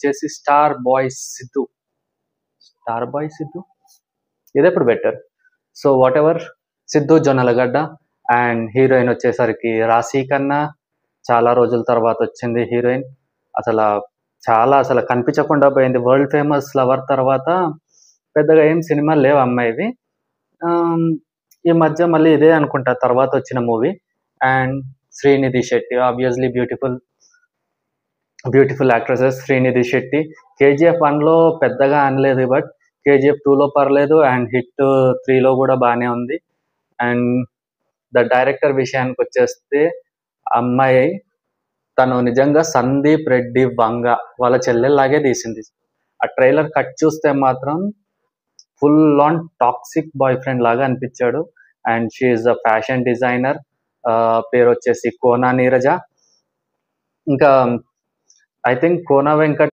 వచ్చేసి star boy Siddhu. ఇది ఎప్పుడు better. So what ever, Siddhu Jonnalagadda. And heroine వచ్చేసరికి రాశి ఖన్నా. చాలా రోజుల తర్వాత వచ్చింది హీరోయిన్. అసలు కనిపించకుండా పోయింది. వరల్డ్ ఫేమస్ లవర్ తర్వాత పెద్దగా ఏం సినిమాలు లేవు అమ్మాయివి. ఈ మధ్య మళ్ళీ ఇదే అనుకుంటా తర్వాత వచ్చిన movie. And Srinidhi Shetty, obviously beautiful actresses. Srinidhi Shetty KGF 1లో పెద్దగా అనలేదు, బట్ KGF 2లో పర్లేదు, అండ్ హిట్ 3లో కూడా బాగానే ఉంది. అండ్ ద డైరెక్టర్ విషయానికి వచ్చేస్తే అమ్మాయి తను నిజంగా సందీప్ రెడ్డి వంగ వాళ్ళ చెల్లెల్లాగే తీసింది. ఆ ట్రైలర్ కట్ చూస్తే మాత్రం full on toxic boy friend లాగా అనిపించాడు. And she's a fashion designer. పేరు వచ్చేసి కోనా నీరజ. ఇంకా ఐ థింక్ కోనా వెంకట్